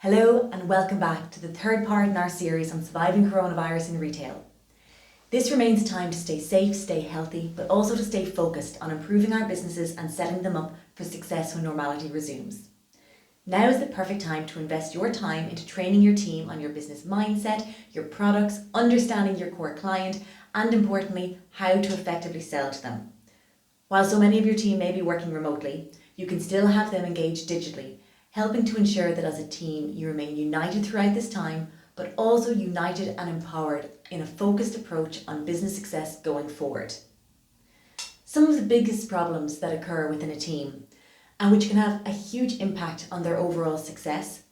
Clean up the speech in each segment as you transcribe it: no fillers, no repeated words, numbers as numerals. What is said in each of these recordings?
Hello and welcome back to the third part in our series on surviving coronavirus in retail. This remains a time to stay safe, stay healthy, but also to stay focused on improving our businesses and setting them up for success when normality resumes. Now is the perfect time to invest your time into training your team on your business mindset, your products, understanding your core client, and importantly, how to effectively sell to them. While so many of your team may be working remotely, you can still have them engaged digitally, helping to ensure that as a team you remain united throughout this time, but also united and empowered in a focused approach on business success going forward. Some of the biggest problems that occur within a team, and which can have a huge impact on their overall success,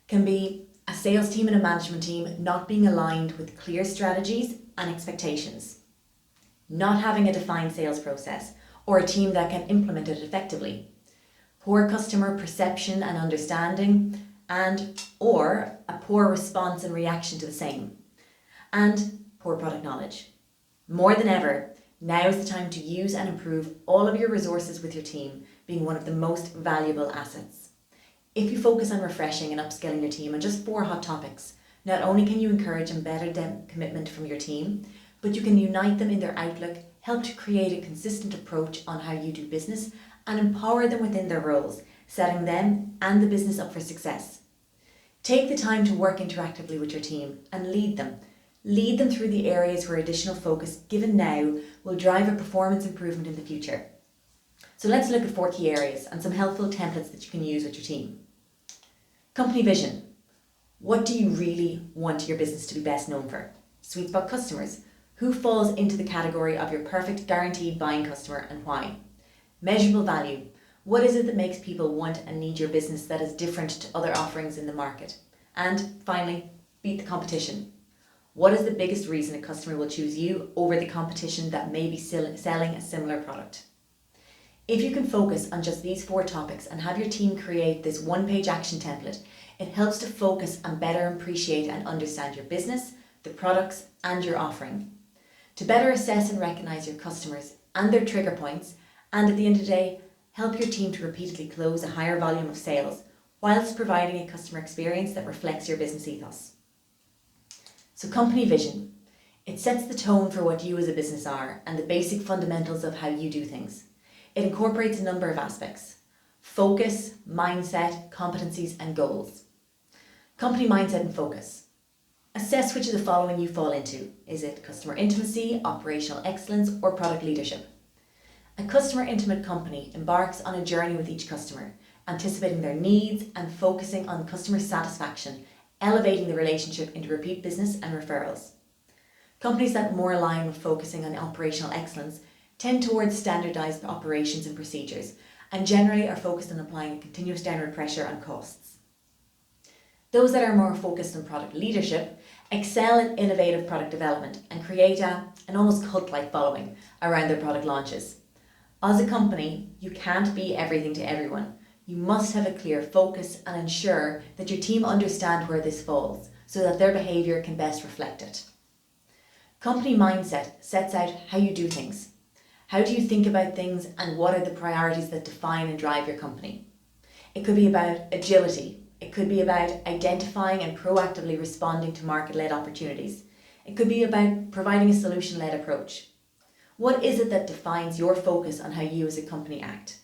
can be a sales team and a management team not being aligned with clear strategies and expectations, not having a defined sales process, or a team that can implement it effectively, poor customer perception and understanding, or a poor response and reaction to the same, and poor product knowledge. More than ever, now is the time to use and improve all of your resources with your team, being one of the most valuable assets. If you focus on refreshing and upskilling your team on just 4 hot topics, not only can you encourage embedded commitment from your team, but you can unite them in their outlook, help to create a consistent approach on how you do business, and empower them within their roles, setting them and the business up for success. Take the time to work interactively with your team and lead them. Lead them through the areas where additional focus given now will drive a performance improvement in the future. So let's look at 4 key areas and some helpful templates that you can use with your team. Company vision. What do you really want your business to be best known for? Sweet spot customers. Who falls into the category of your perfect guaranteed buying customer and why? Measurable value. What is it that makes people want and need your business that is different to other offerings in the market? And finally, beat the competition. What is the biggest reason a customer will choose you over the competition that may be selling a similar product? If you can focus on just these 4 topics and have your team create this 1-page action template, it helps to focus and better appreciate and understand your business, the products, and your offering. To better assess and recognize your customers and their trigger points, and at the end of the day, help your team to repeatedly close a higher volume of sales whilst providing a customer experience that reflects your business ethos. So company vision. It sets the tone for what you as a business are and the basic fundamentals of how you do things. It incorporates a number of aspects: focus, mindset, competencies, and goals. Company mindset and focus. Assess which of the following you fall into. Is it customer intimacy, operational excellence, or product leadership? A customer intimate company embarks on a journey with each customer, anticipating their needs and focusing on customer satisfaction, elevating the relationship into repeat business and referrals. Companies that more align with focusing on operational excellence tend towards standardized operations and procedures, and generally are focused on applying a continuous downward pressure on costs. Those that are more focused on product leadership excel in innovative product development and create an almost cult-like following around their product launches. As a company, you can't be everything to everyone. You must have a clear focus and ensure that your team understand where this falls so that their behaviour can best reflect it. Company mindset sets out how you do things. How do you think about things and what are the priorities that define and drive your company? It could be about agility. It could be about identifying and proactively responding to market-led opportunities. It could be about providing a solution-led approach. What is it that defines your focus on how you as a company act?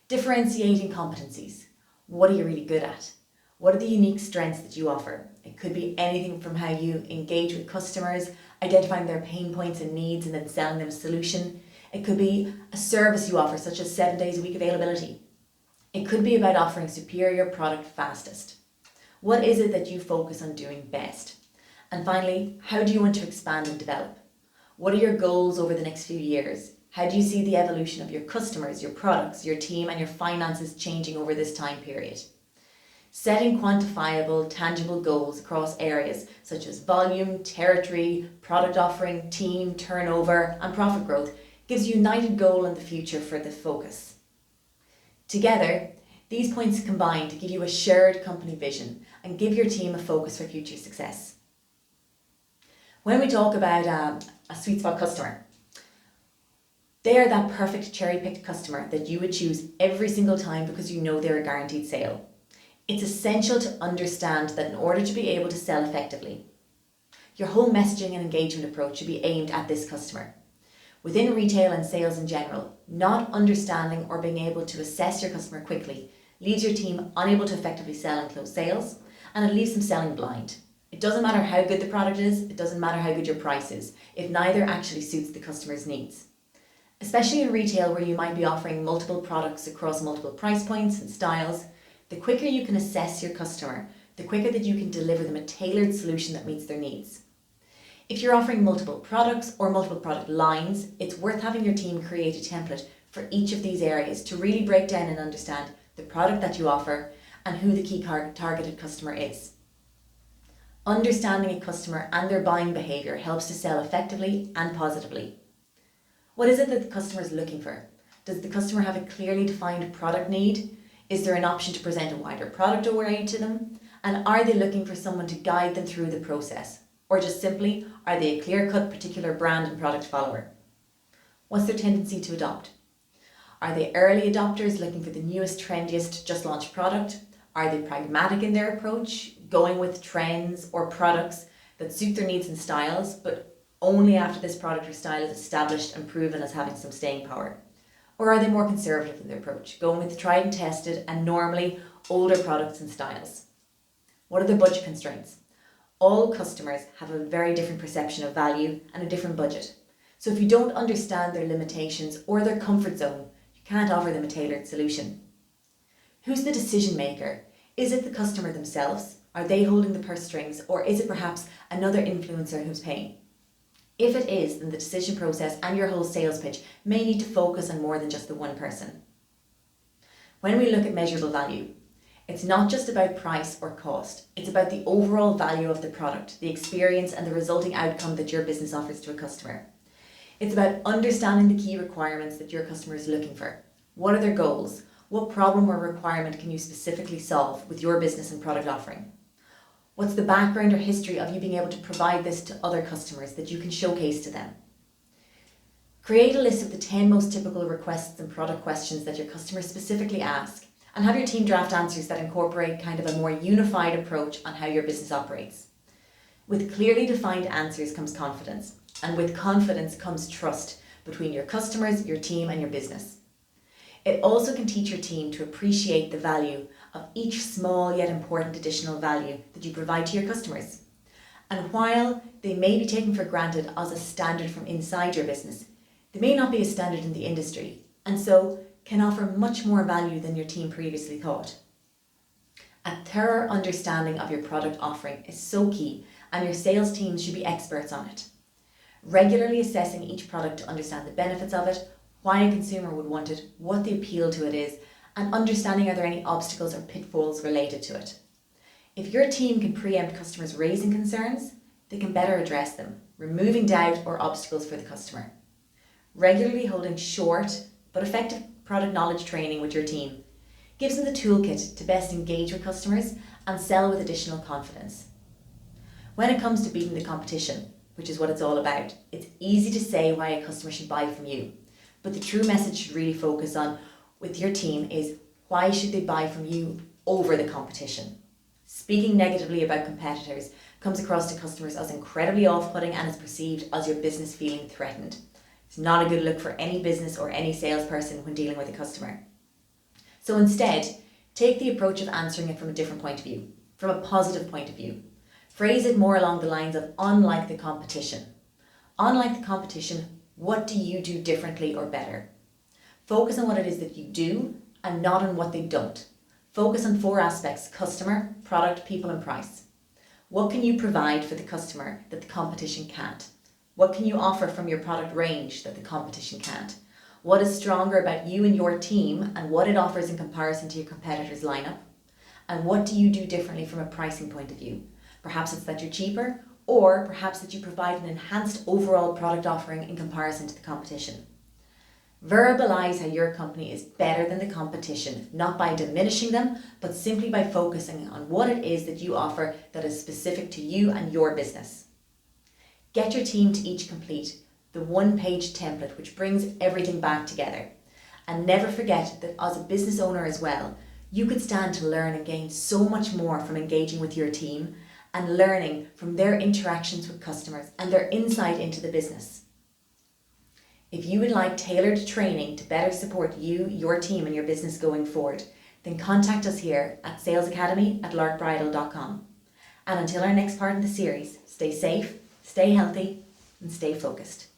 Differentiating competencies. What are you really good at? What are the unique strengths that you offer? It could be anything from how you engage with customers, identifying their pain points and needs and then selling them a solution. It could be a service you offer, such as 7 days a week availability. It could be about offering superior product fastest. What is it that you focus on doing best? And finally, how do you want to expand and develop? What are your goals over the next few years? How do you see the evolution of your customers, your products, your team, and your finances changing over this time period? Setting quantifiable, tangible goals across areas such as volume, territory, product offering, team, turnover, and profit growth gives a united goal in the future for the focus. Together, these points combine to give you a shared company vision and give your team a focus for future success. When we talk about a sweet spot customer, they are that perfect cherry-picked customer that you would choose every single time because you know they're a guaranteed sale. It's essential to understand that in order to be able to sell effectively, your whole messaging and engagement approach should be aimed at this customer. Within retail and sales in general, not understanding or being able to assess your customer quickly leaves your team unable to effectively sell and close sales, and it leaves them selling blind. It doesn't matter how good the product is, it doesn't matter how good your price is, if neither actually suits the customer's needs. Especially in retail where you might be offering multiple products across multiple price points and styles, the quicker you can assess your customer, the quicker that you can deliver them a tailored solution that meets their needs. If you're offering multiple products or multiple product lines, it's worth having your team create a template for each of these areas to really break down and understand the product that you offer and who the key targeted customer is. Understanding a customer and their buying behaviour helps to sell effectively and positively. What is it that the customer is looking for? Does the customer have a clearly defined product need? Is there an option to present a wider product array to them? And are they looking for someone to guide them through the process? Or just simply, are they a clear-cut particular brand and product follower? What's their tendency to adopt? Are they early adopters looking for the newest, trendiest, just launched product? Are they pragmatic in their approach, going with trends or products that suit their needs and styles, but only after this product or style is established and proven as having some staying power? Or are they more conservative in their approach, going with tried and tested and normally older products and styles? What are their budget constraints? All customers have a very different perception of value and a different budget. So if you don't understand their limitations or their comfort zone, you can't offer them a tailored solution. Who's the decision maker? Is it the customer themselves? Are they holding the purse strings? Or is it perhaps another influencer who's paying? If it is, then the decision process and your whole sales pitch may need to focus on more than just the one person. When we look at measurable value, it's not just about price or cost, it's about the overall value of the product, the experience and the resulting outcome that your business offers to a customer. It's about understanding the key requirements that your customer is looking for. What are their goals? What problem or requirement can you specifically solve with your business and product offering? What's the background or history of you being able to provide this to other customers that you can showcase to them? Create a list of the 10 most typical requests and product questions that your customers specifically ask, and have your team draft answers that incorporate kind of a more unified approach on how your business operates. With clearly defined answers comes confidence, and with confidence comes trust between your customers, your team, and your business. It also can teach your team to appreciate the value of each small yet important additional value that you provide to your customers. And while they may be taken for granted as a standard from inside your business, they may not be a standard in the industry, and so can offer much more value than your team previously thought. A thorough understanding of your product offering is so key, and your sales teams should be experts on it. Regularly assessing each product to understand the benefits of it, why a consumer would want it, what the appeal to it is, and understanding are there any obstacles or pitfalls related to it. If your team can preempt customers raising concerns, they can better address them, removing doubt or obstacles for the customer. Regularly holding short but effective product knowledge training with your team gives them the toolkit to best engage with customers and sell with additional confidence. When it comes to beating the competition, which is what it's all about, it's easy to say why a customer should buy from you, but the true message should really focus on with your team is why should they buy from you over the competition. Speaking negatively about competitors comes across to customers as incredibly off-putting and is perceived as your business feeling threatened. It's not a good look for any business or any salesperson when dealing with a customer. So instead, take the approach of answering it from a different point of view, from a positive point of view. Phrase it more along the lines of unlike the competition. Unlike the competition, what do you do differently or better? Focus on what it is that you do and not on what they don't. Focus on 4 aspects: customer, product, people, and price. What can you provide for the customer that the competition can't? What can you offer from your product range that the competition can't? What is stronger about you and your team and what it offers in comparison to your competitors' lineup? And what do you do differently from a pricing point of view? Perhaps it's that you're cheaper, or perhaps that you provide an enhanced overall product offering in comparison to the competition. Verbalize how your company is better than the competition, not by diminishing them, but simply by focusing on what it is that you offer that is specific to you and your business. Get your team to each complete the 1-page template which brings everything back together. And never forget that as a business owner as well, You could stand to learn and gain so much more from engaging with your team and learning from their interactions with customers and their insight into the business. If you would like tailored training to better support you, your team and your business going forward, then contact us here at salesacademy@larkbridal.com. And until our next part of the series, stay safe, stay healthy and stay focused.